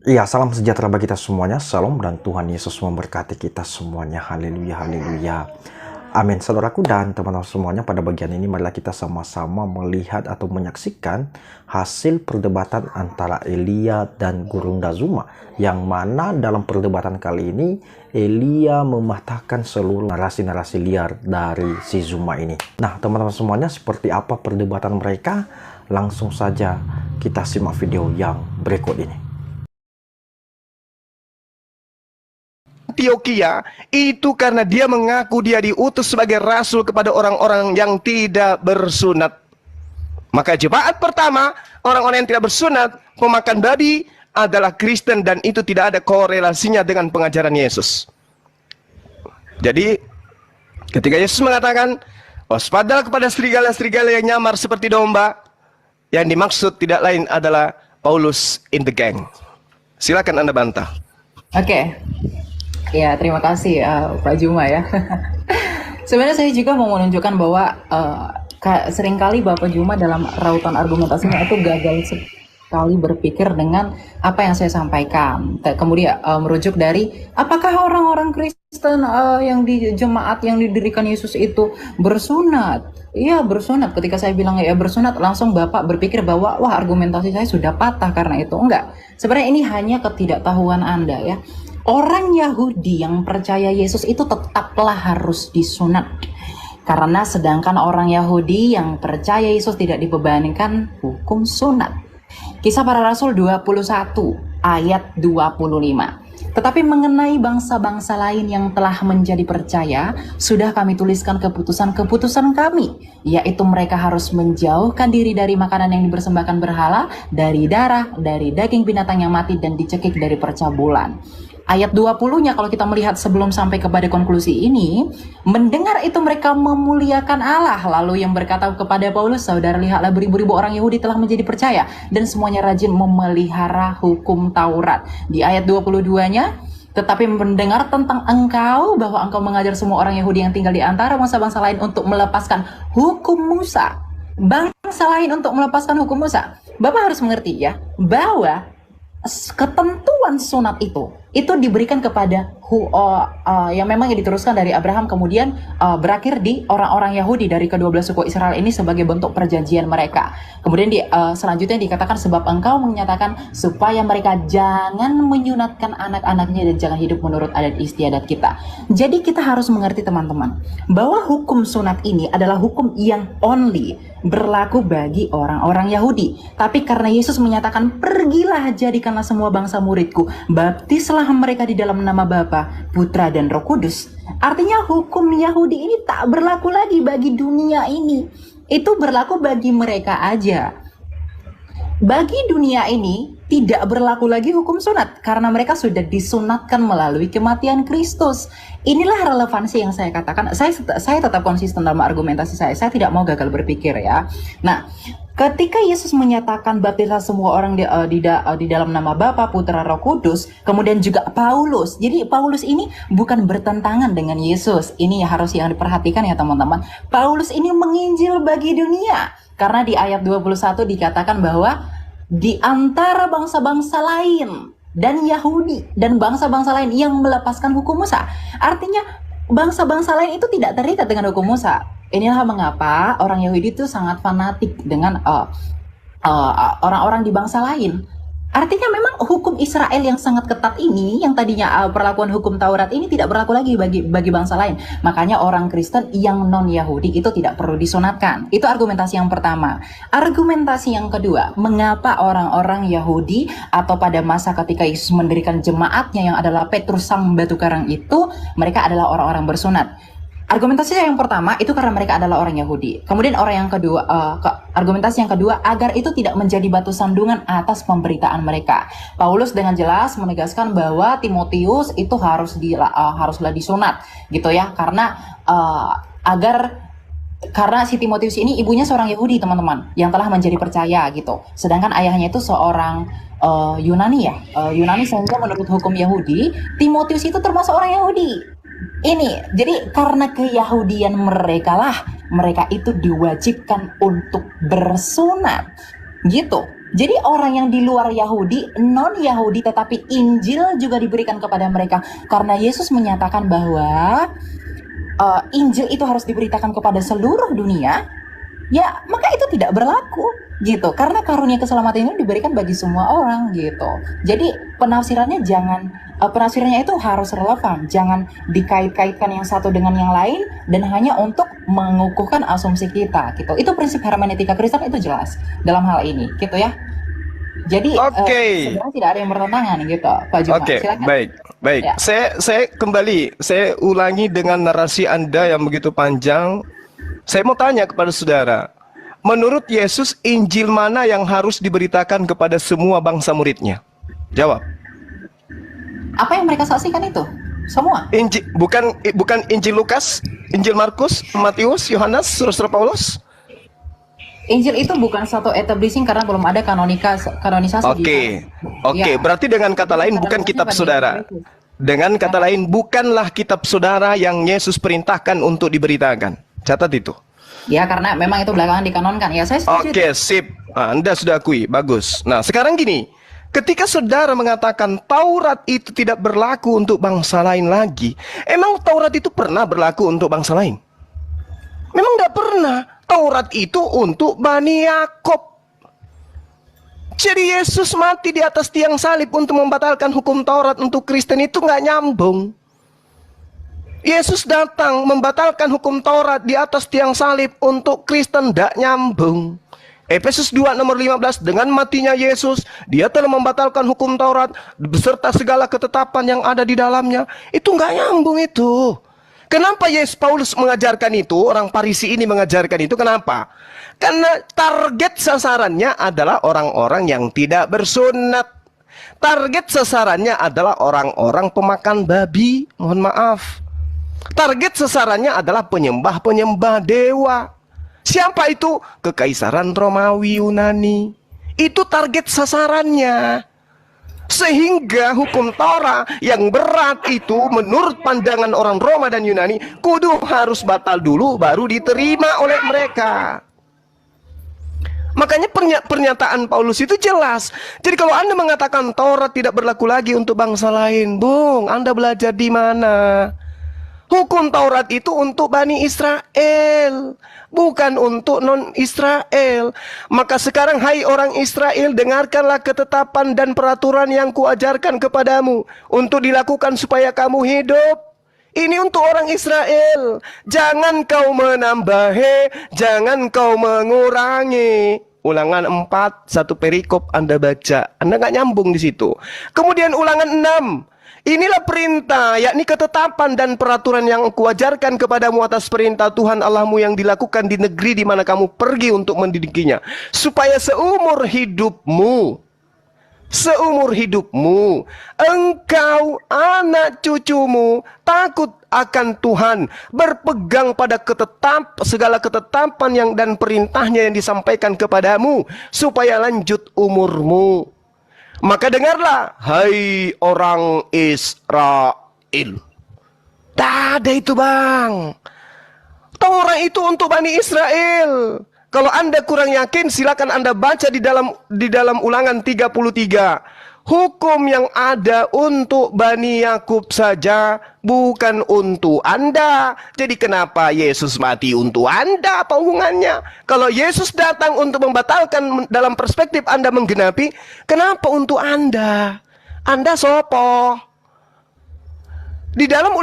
Iya, salam sejahtera bagi kita semuanya. Salam dan Tuhan Yesus memberkati kita semuanya. Haleluya, haleluya. Amin. Saudaraku dan teman-teman semuanya, pada bagian ini marilah kita sama-sama melihat atau menyaksikan hasil perdebatan antara Elia dan Gurunda Zuma. Yang mana dalam perdebatan kali ini, Elia mematahkan seluruh narasi-narasi liar dari si Zuma ini. Nah, teman-teman semuanya, seperti apa perdebatan mereka? Langsung saja kita simak video yang berikut ini. Antioquia itu karena dia mengaku dia diutus sebagai rasul kepada orang-orang yang tidak bersunat. Maka jemaat pertama, orang-orang yang tidak bersunat, pemakan babi adalah Kristen, dan itu tidak ada korelasinya dengan pengajaran Yesus. Jadi ketika Yesus mengatakan waspadalah kepada serigala-serigala yang nyamar seperti domba, yang dimaksud tidak lain adalah Paulus in the gang. Silakan Anda bantah. Oke. Ya, terima kasih Pak Juma ya. Sebenarnya saya juga mau menunjukkan bahwa seringkali Bapak Juma dalam rautan argumentasinya itu gagal sekali berpikir dengan apa yang saya sampaikan. Kemudian merujuk dari apakah orang-orang Kristen yang di jemaat yang didirikan Yesus itu bersunat? Iya, bersunat. Ketika saya bilang ya bersunat, langsung Bapak berpikir bahwa wah, argumentasi saya sudah patah karena itu. Enggak. Sebenarnya ini hanya ketidaktahuan Anda ya. Orang Yahudi yang percaya Yesus itu tetaplah harus disunat. Karena sedangkan orang Yahudi yang percaya Yesus tidak dibebankan hukum sunat. Kisah Para Rasul 21 ayat 25. Tetapi mengenai bangsa-bangsa lain yang telah menjadi percaya, sudah kami tuliskan keputusan-keputusan kami, yaitu mereka harus menjauhkan diri dari makanan yang dipersembahkan berhala, dari darah, dari daging binatang yang mati, dan dicekik dari percabulan. Ayat 20-nya kalau kita melihat sebelum sampai kepada konklusi ini, mendengar itu mereka memuliakan Allah, lalu yang berkata kepada Paulus, saudara lihatlah beribu-ribu orang Yahudi telah menjadi percaya dan semuanya rajin memelihara hukum Taurat. Di ayat 22-nya, tetapi mendengar tentang engkau bahwa engkau mengajar semua orang Yahudi yang tinggal di antara bangsa-bangsa lain untuk melepaskan hukum Musa. Bangsa lain untuk melepaskan hukum Musa. Bapak harus mengerti ya, bahwa ketentuan sunat itu diberikan kepada yang memang diteruskan dari Abraham, kemudian berakhir di orang-orang Yahudi dari kedua belah suku Israel ini sebagai bentuk perjanjian mereka. Kemudian selanjutnya dikatakan sebab engkau menyatakan supaya mereka jangan menyunatkan anak-anaknya dan jangan hidup menurut adat istiadat kita. Jadi kita harus mengerti teman-teman bahwa hukum sunat ini adalah hukum yang only berlaku bagi orang-orang Yahudi. Tapi karena Yesus menyatakan pergilah jadikanlah semua bangsa muridku, baptislah mereka di dalam nama Bapa, Putra dan Roh Kudus. Artinya hukum Yahudi ini tak berlaku lagi bagi dunia ini. Itu berlaku bagi mereka aja. Bagi dunia ini tidak berlaku lagi hukum sunat karena mereka sudah disunatkan melalui kematian Kristus. Inilah relevansi yang saya katakan. Saya tetap konsisten dalam argumentasi saya. Saya tidak mau gagal berpikir ya. Nah, ketika Yesus menyatakan baptislah semua orang di dalam nama Bapa, Putra, Roh Kudus, kemudian juga Paulus. Jadi Paulus ini bukan bertentangan dengan Yesus. Ini harus yang diperhatikan ya teman-teman. Paulus ini menginjil bagi dunia. Karena di ayat 21 dikatakan bahwa di antara bangsa-bangsa lain dan Yahudi dan bangsa-bangsa lain yang melepaskan hukum Musa. Artinya bangsa-bangsa lain itu tidak terikat dengan hukum Musa. Inilah mengapa orang Yahudi itu sangat fanatik dengan orang-orang di bangsa lain. Artinya memang hukum Israel yang sangat ketat ini, yang tadinya perlakuan hukum Taurat ini tidak berlaku lagi bagi bangsa lain. Makanya orang Kristen yang non-Yahudi itu tidak perlu disunatkan. Itu argumentasi yang pertama. Argumentasi yang kedua, mengapa orang-orang Yahudi atau pada masa ketika Yesus mendirikan jemaatnya yang adalah Petrus sang batu karang itu, mereka adalah orang-orang bersunat. Argumentasi yang pertama itu karena mereka adalah orang Yahudi. Kemudian argumentasi yang kedua agar itu tidak menjadi batu sandungan atas pemberitaan mereka. Paulus dengan jelas menegaskan bahwa Timotius itu haruslah disunat, gitu ya, karena si Timotius ini ibunya seorang Yahudi teman-teman yang telah menjadi percaya gitu. Sedangkan ayahnya itu seorang Yunani ya, Yunani, sehingga menurut hukum Yahudi Timotius itu termasuk orang Yahudi. Ini jadi karena keyahudian mereka itu diwajibkan untuk bersunat. Gitu. Jadi orang yang di luar Yahudi, non Yahudi, tetapi Injil juga diberikan kepada mereka karena Yesus menyatakan bahwa Injil itu harus diberitakan kepada seluruh dunia. Ya, maka itu tidak berlaku gitu. Karena karunia keselamatan ini diberikan bagi semua orang gitu. Jadi penafsirannya penafsirannya itu harus relevan, jangan dikait-kaitkan yang satu dengan yang lain dan hanya untuk mengukuhkan asumsi kita gitu. Itu prinsip hermeneutika Kristen itu jelas dalam hal ini gitu ya. Jadi sebenarnya tidak ada yang bertentangan gitu, Pak Juma. Oke, Silakan. baik. Ya. Saya ulangi dengan narasi Anda yang begitu panjang. Saya mau tanya kepada saudara, menurut Yesus, Injil mana yang harus diberitakan kepada semua bangsa muridnya? Jawab. Apa yang mereka saksikan itu? Semua. Bukan Injil Lukas, Injil Markus, Matius, Yohanes, Surat Paulus? Injil itu bukan satu establishing karena belum ada kanonisasi. Oke, Ya. berarti dengan kata lain bukan kitab saudara. Dengan kata lain, bukanlah kitab saudara yang Yesus perintahkan untuk diberitakan. Catat itu. Ya, karena memang itu belakangan dikanonkan. Ya, saya setuju. Oke, sip. Anda sudah akui, bagus. Nah, sekarang gini. Ketika saudara mengatakan Taurat itu tidak berlaku untuk bangsa lain lagi, emang Taurat itu pernah berlaku untuk bangsa lain? Memang tidak pernah. Taurat itu untuk Bani Yakob. Jadi Yesus mati di atas tiang salib untuk membatalkan hukum Taurat untuk Kristen itu nggak nyambung. Yesus datang membatalkan hukum Taurat di atas tiang salib untuk Kristen, tidak nyambung. Efesus 2 nomor 15, dengan matinya Yesus, dia telah membatalkan hukum Taurat beserta segala ketetapan yang ada di dalamnya. Itu nggak nyambung itu. Kenapa Paulus mengajarkan itu? Orang Farisi ini mengajarkan itu. Kenapa? Karena target sasarannya adalah orang-orang yang tidak bersunat. Target sasarannya adalah orang-orang pemakan babi. Mohon maaf. Target sasarannya adalah penyembah-penyembah dewa. Siapa itu? Kekaisaran Romawi Yunani. Itu target sasarannya. Sehingga hukum Torah yang berat itu menurut pandangan orang Roma dan Yunani kudu harus batal dulu baru diterima oleh mereka. Makanya pernyataan Paulus itu jelas. Jadi kalau Anda mengatakan Taurat tidak berlaku lagi untuk bangsa lain, Bung, Anda belajar di mana? Hukum Taurat itu untuk Bani Israel, bukan untuk non-Israel. Maka sekarang, hai orang Israel, dengarkanlah ketetapan dan peraturan yang kuajarkan kepadamu untuk dilakukan supaya kamu hidup. Ini untuk orang Israel. Jangan kau menambahi, jangan kau mengurangi. Ulangan 4, satu perikop Anda baca. Anda nggak nyambung di situ. Kemudian ulangan 6. Inilah perintah, yakni ketetapan dan peraturan yang kuajarkan kepadamu atas perintah Tuhan Allahmu yang dilakukan di negeri di mana kamu pergi untuk mendidikinya. Supaya seumur hidupmu, engkau, anak cucumu, takut akan Tuhan, berpegang pada segala ketetapan yang dan perintahnya yang disampaikan kepadamu, supaya lanjut umurmu. Maka dengarlah, hai orang Israel. Tak ada itu, Bang. Taurat itu untuk Bani Israel. Kalau Anda kurang yakin, silakan Anda baca di dalam Ulangan 33. Hukum yang ada untuk Bani Yakub saja, bukan untuk Anda. Jadi kenapa Yesus mati untuk Anda? Apa hubungannya? Kalau Yesus datang untuk membatalkan dalam perspektif Anda menggenapi, kenapa untuk Anda? Anda sopo? Di dalam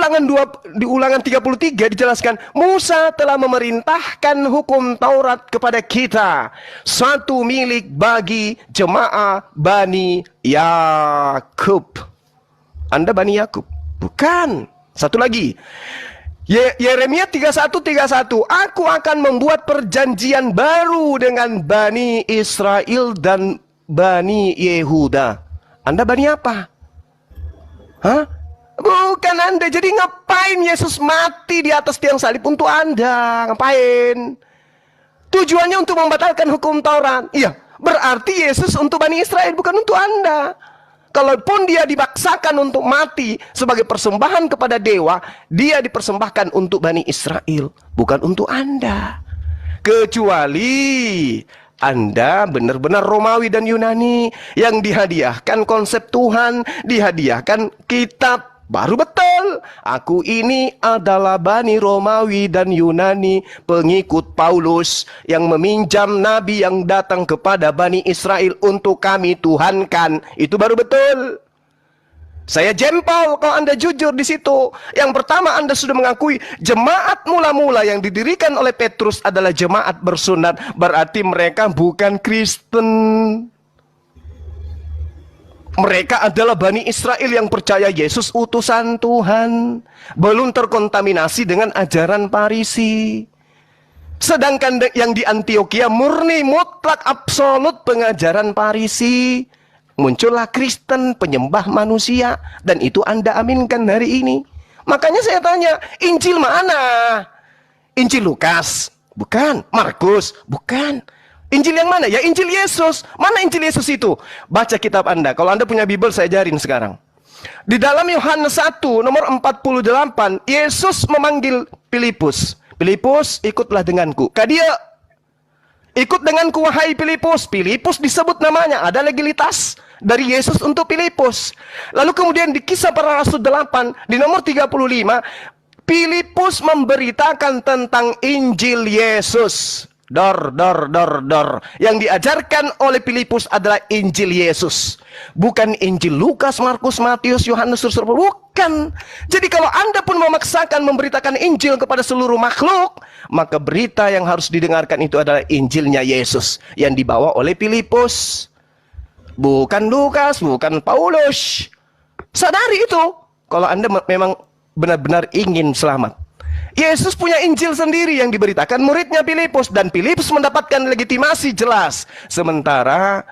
di Ulangan 33 dijelaskan, Musa telah memerintahkan hukum Taurat kepada kita, satu milik bagi jemaah Bani Yakub. Anda Bani Yakub? Bukan. Satu lagi. Yeremia 31:31. Aku akan membuat perjanjian baru dengan Bani Israel dan Bani Yehuda. Anda Bani apa? Hah? Bukan Anda. Jadi ngapain Yesus mati di atas tiang salib untuk Anda? Ngapain? Tujuannya untuk membatalkan hukum Taurat. Iya, berarti Yesus untuk Bani Israel, bukan untuk Anda. Kalaupun dia dibaksakan untuk mati sebagai persembahan kepada dewa, dia dipersembahkan untuk Bani Israel, bukan untuk Anda. Kecuali Anda benar-benar Romawi dan Yunani, yang dihadiahkan konsep Tuhan, dihadiahkan kitab. Baru betul, aku ini adalah Bani Romawi dan Yunani, pengikut Paulus yang meminjam nabi yang datang kepada Bani Israel untuk kami tuhankan. Itu baru betul. Saya jempol kalau Anda jujur di situ. Yang pertama, Anda sudah mengakui jemaat mula-mula yang didirikan oleh Petrus adalah jemaat bersunat. Berarti mereka bukan Kristen. Mereka adalah Bani Israel yang percaya Yesus utusan Tuhan, belum terkontaminasi dengan ajaran Farisi. Sedangkan yang di Antioquia murni mutlak absolut pengajaran Farisi. Muncullah Kristen penyembah manusia, dan itu Anda aminkan hari ini. Makanya saya tanya, Injil mana? Injil Lukas? Bukan. Markus? Bukan. Injil yang mana? Ya Injil Yesus. Mana Injil Yesus itu? Baca kitab Anda. Kalau Anda punya Bible, saya ajarin sekarang. Di dalam Yohanes 1 nomor 48, Yesus memanggil Filipus. Filipus, ikutlah denganku. Dia ikut denganku, wahai Filipus. Filipus disebut namanya. Ada legalitas dari Yesus untuk Filipus. Lalu kemudian di Kisah Para Rasul 8, di nomor 35, Filipus memberitakan tentang Injil Yesus. Yang diajarkan oleh Filipus adalah Injil Yesus, bukan Injil Lukas, Markus, Matius, Yohanes, bukan. Jadi kalau Anda pun memaksakan memberitakan Injil kepada seluruh makhluk, maka berita yang harus didengarkan itu adalah Injilnya Yesus yang dibawa oleh Filipus, bukan Lukas, bukan Paulus. Sadari itu kalau Anda memang benar-benar ingin selamat. Yesus punya Injil sendiri yang diberitakan muridnya Filipus, dan Filipus mendapatkan legitimasi jelas. Sementara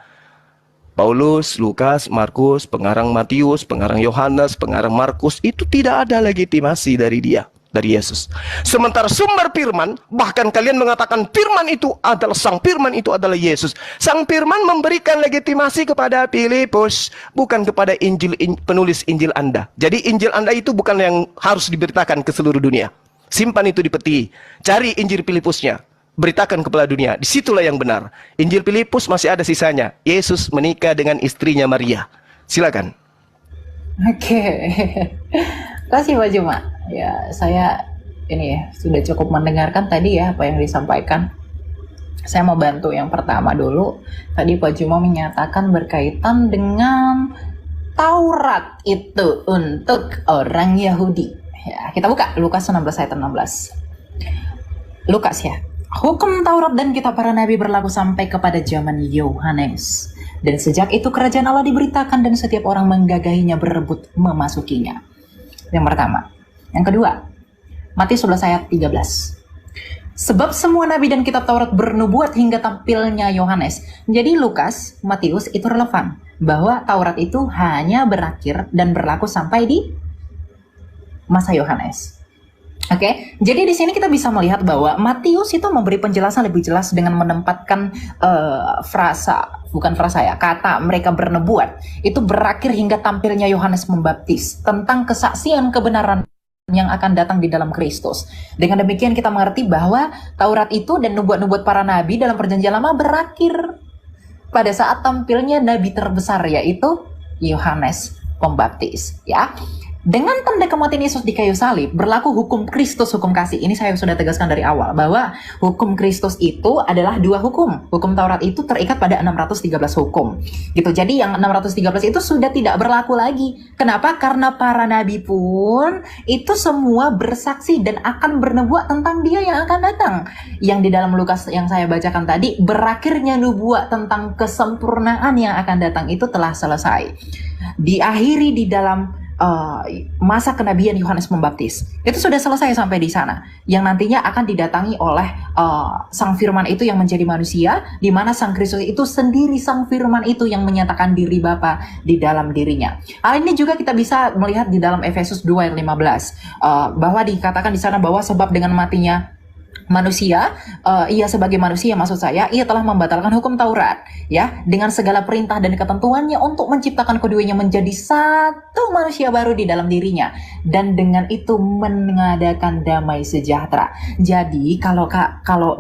Paulus, Lukas, Markus, pengarang Matius, pengarang Yohanes, pengarang Markus itu tidak ada legitimasi dari Yesus. Sementara sumber firman, bahkan kalian mengatakan firman itu adalah sang firman itu adalah Yesus. Sang firman memberikan legitimasi kepada Filipus, bukan kepada penulis Injil Anda. Jadi Injil Anda itu bukan yang harus diberitakan ke seluruh dunia. Simpan itu di peti. Cari Injil Filipusnya. Beritakan kepada dunia. Disitulah yang benar. Injil Filipus masih ada sisanya. Yesus menikah dengan istrinya Maria. Silakan. Oke. Kasih Pak Juma. Ya, saya ini ya sudah cukup mendengarkan tadi ya apa yang disampaikan. Saya mau bantu yang pertama dulu. Tadi Pak Juma menyatakan berkaitan dengan Taurat itu untuk orang Yahudi. Ya, kita buka Lukas 16 ayat 16. Lukas ya. Hukum Taurat dan kitab para nabi berlaku sampai kepada zaman Yohanes. Dan sejak itu kerajaan Allah diberitakan dan setiap orang menggagahinya berebut memasukinya. Yang pertama. Yang kedua, Matius 11 ayat 13. Sebab semua nabi dan kitab Taurat bernubuat hingga tampilnya Yohanes. Jadi Lukas, Matius itu relevan. Bahwa Taurat itu hanya berakhir dan berlaku sampai di masa Yohanes. Oke, jadi di sini kita bisa melihat bahwa Matius itu memberi penjelasan lebih jelas dengan menempatkan kata mereka bernubuat itu berakhir hingga tampilnya Yohanes Pembaptis tentang kesaksian kebenaran yang akan datang di dalam Kristus. Dengan demikian kita mengerti bahwa Taurat itu dan nubuat-nubuat para nabi dalam Perjanjian Lama berakhir pada saat tampilnya nabi terbesar, yaitu Yohanes Pembaptis, ya. Dengan tanda kematian Yesus di kayu salib, berlaku hukum Kristus, hukum kasih. Ini saya sudah tegaskan dari awal, bahwa hukum Kristus itu adalah dua hukum. Hukum Taurat itu terikat pada 613 hukum. Gitu. Jadi yang 613 itu sudah tidak berlaku lagi. Kenapa? Karena para nabi pun itu semua bersaksi dan akan bernubuat tentang dia yang akan datang. Yang di dalam Lukas yang saya bacakan tadi, berakhirnya nubuat tentang kesempurnaan yang akan datang itu telah selesai. Diakhiri di dalam masa kenabian Yohanes Pembaptis. Itu sudah selesai sampai di sana. Yang nantinya akan didatangi oleh Sang Firman itu yang menjadi manusia, di mana Sang Kristus itu sendiri Sang Firman itu yang menyatakan diri Bapa di dalam dirinya. Hal ini juga kita bisa melihat di dalam Efesus 2 ayat 15, bahwa dikatakan di sana bahwa sebab dengan matinya manusia, ia sebagai manusia maksud saya, ia telah membatalkan hukum Taurat ya dengan segala perintah dan ketentuannya untuk menciptakan keduanya menjadi satu manusia baru di dalam dirinya, dan dengan itu mengadakan damai sejahtera. Jadi kalau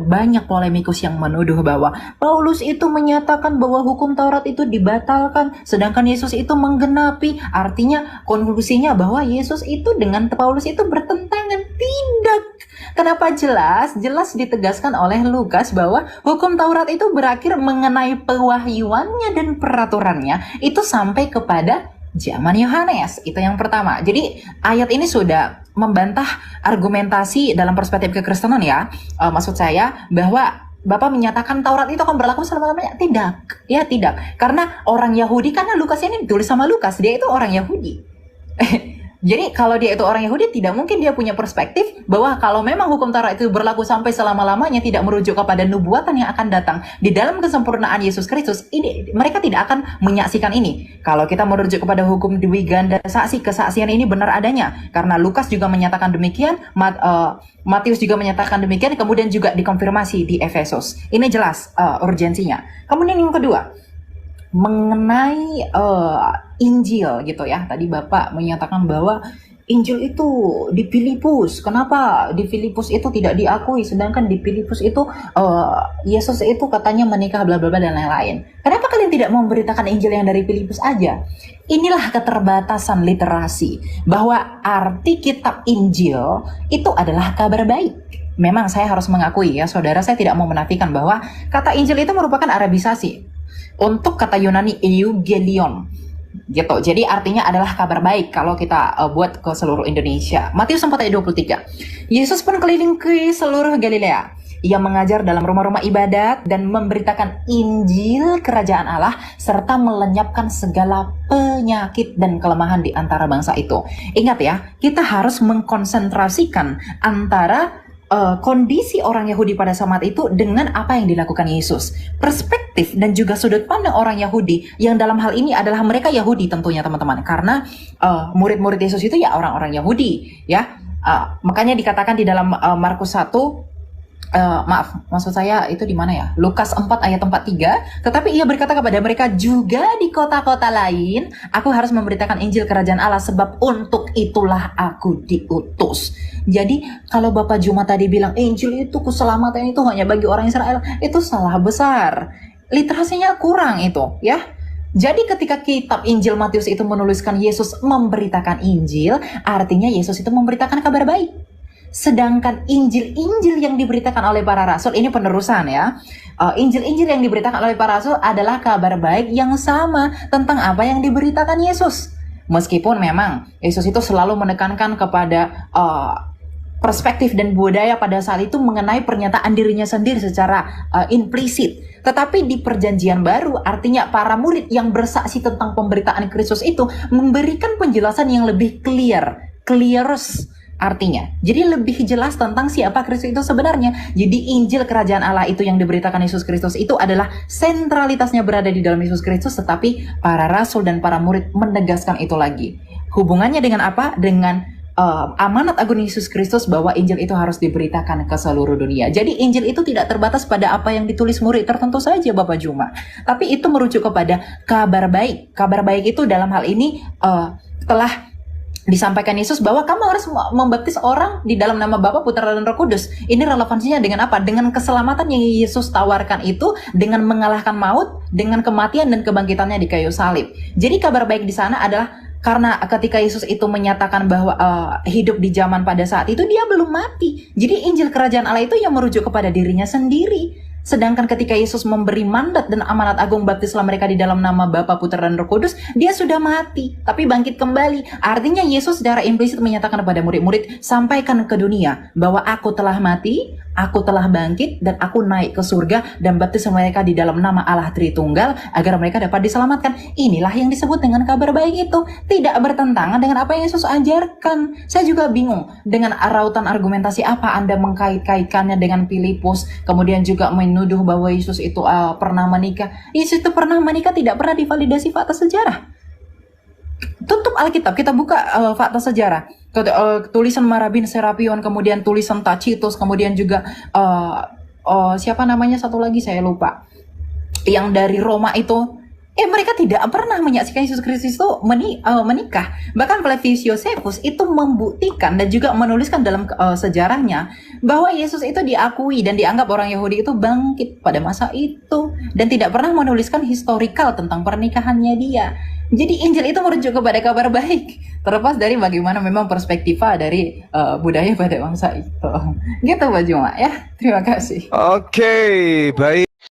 banyak polemikus yang menuduh bahwa Paulus itu menyatakan bahwa hukum Taurat itu dibatalkan sedangkan Yesus itu menggenapi, artinya konklusinya bahwa Yesus itu dengan Paulus itu bertentangan. Tidak. Kenapa? Jelas ditegaskan oleh Lukas bahwa hukum Taurat itu berakhir mengenai pewahyuannya dan peraturannya itu sampai kepada zaman Yohanes. Itu yang pertama. Jadi ayat ini sudah membantah argumentasi dalam perspektif kekristenan ya. Maksud saya bahwa Bapak menyatakan Taurat itu akan berlaku selama-lamanya. Tidak. Ya tidak. Karena orang Yahudi, karena Lukas ini ditulis sama Lukas, dia itu orang Yahudi. Jadi kalau dia itu orang Yahudi, tidak mungkin dia punya perspektif bahwa kalau memang hukum Taurat itu berlaku sampai selama-lamanya, tidak merujuk kepada nubuatan yang akan datang di dalam kesempurnaan Yesus Kristus, ini mereka tidak akan menyaksikan ini. Kalau kita merujuk kepada hukum dwi ganda saksi, kesaksian ini benar adanya, karena Lukas juga menyatakan demikian, Matius juga menyatakan demikian, kemudian juga dikonfirmasi di Efesus. Ini jelas urgensinya. Kemudian yang kedua, mengenai Injil gitu ya. Tadi Bapak menyatakan bahwa Injil itu di Filipus. Kenapa di Filipus itu tidak diakui, sedangkan di Filipus itu Yesus itu katanya menikah bla bla bla dan lain-lain. Kenapa kalian tidak memberitakan Injil yang dari Filipus aja? Inilah keterbatasan literasi, bahwa arti kitab Injil itu adalah kabar baik. Memang saya harus mengakui ya, saudara, saya tidak mau menafikan bahwa kata Injil itu merupakan arabisasi untuk kata Yunani Eugelion gitu. Jadi artinya adalah kabar baik kalau kita buat ke seluruh Indonesia. Matius 4 ayat 23. Yesus pun keliling ke seluruh Galilea. Ia mengajar dalam rumah-rumah ibadat dan memberitakan Injil kerajaan Allah serta melenyapkan segala penyakit dan kelemahan di antara bangsa itu. Ingat ya, kita harus mengkonsentrasikan antara kondisi orang Yahudi pada saat itu dengan apa yang dilakukan Yesus. Perspektif dan juga sudut pandang orang Yahudi yang dalam hal ini adalah mereka Yahudi tentunya teman-teman, karena murid-murid Yesus itu ya orang-orang Yahudi ya. Makanya dikatakan di dalam Markus 1, maksud saya itu di mana ya? Lukas 4 ayat 43. Tetapi ia berkata kepada mereka, juga di kota-kota lain aku harus memberitakan Injil kerajaan Allah, sebab untuk itulah aku diutus. Jadi kalau Bapak Juma tadi bilang Injil itu keselamatan itu hanya bagi orang Israel, itu salah besar. Literasinya kurang itu ya. Jadi ketika kitab Injil Matius itu menuliskan Yesus memberitakan Injil, artinya Yesus itu memberitakan kabar baik. Sedangkan Injil-Injil yang diberitakan oleh para rasul, ini penerusan ya. Injil-Injil yang diberitakan oleh para rasul adalah kabar baik yang sama tentang apa yang diberitakan Yesus. Meskipun memang Yesus itu selalu menekankan kepada perspektif dan budaya pada saat itu mengenai pernyataan dirinya sendiri secara implisit. Tetapi di perjanjian baru, artinya para murid yang bersaksi tentang pemberitaan Kristus itu memberikan penjelasan yang lebih clearus artinya. Jadi lebih jelas tentang siapa Kristus itu sebenarnya. Jadi Injil kerajaan Allah itu yang diberitakan Yesus Kristus itu adalah sentralitasnya berada di dalam Yesus Kristus, tetapi para rasul dan para murid menegaskan itu lagi. Hubungannya dengan apa? Dengan amanat agung Yesus Kristus bahwa Injil itu harus diberitakan ke seluruh dunia. Jadi Injil itu tidak terbatas pada apa yang ditulis murid tertentu saja Bapak Juma, tapi itu merujuk kepada kabar baik. Kabar baik itu dalam hal ini telah disampaikan Yesus bahwa kamu harus membaptis orang di dalam nama Bapa, Putra dan Roh Kudus. Ini relevansinya dengan apa? Dengan keselamatan yang Yesus tawarkan itu, dengan mengalahkan maut, dengan kematian dan kebangkitannya di kayu salib. Jadi kabar baik di sana adalah karena ketika Yesus itu menyatakan bahwa hidup di zaman pada saat itu dia belum mati. Jadi Injil kerajaan Allah itu yang merujuk kepada dirinya sendiri. Sedangkan ketika Yesus memberi mandat dan amanat agung baptislah mereka di dalam nama Bapa, Putra dan Roh Kudus, dia sudah mati tapi bangkit kembali. Artinya Yesus secara implisit menyatakan kepada murid-murid, sampaikan ke dunia bahwa aku telah mati, aku telah bangkit, dan aku naik ke surga dan baptis mereka di dalam nama Allah Tritunggal agar mereka dapat diselamatkan. Inilah yang disebut dengan kabar baik itu. Tidak bertentangan dengan apa yang Yesus ajarkan. Saya juga bingung dengan rautan argumentasi apa Anda mengkait-kaitkannya dengan Filipus, kemudian juga menuduh bahwa Yesus itu pernah menikah. Yesus itu pernah menikah tidak pernah divalidasi fakta sejarah. Tutup tutup Alkitab, kita buka fakta sejarah. Tulisan Marabin Serapion, kemudian tulisan Tacitus, kemudian juga siapa namanya satu lagi saya lupa. Yang dari Roma itu, mereka tidak pernah menyaksikan Yesus Kristus itu menikah. Bahkan Flavius Josephus itu membuktikan dan juga menuliskan dalam sejarahnya bahwa Yesus itu diakui dan dianggap orang Yahudi itu bangkit pada masa itu, dan tidak pernah menuliskan historikal tentang pernikahannya dia. Jadi Injil itu merujuk kepada kabar baik, terlepas dari bagaimana memang perspektiva dari budaya pada bangsa itu. Gitu Pak Juma ya. Terima kasih. Oke, baik.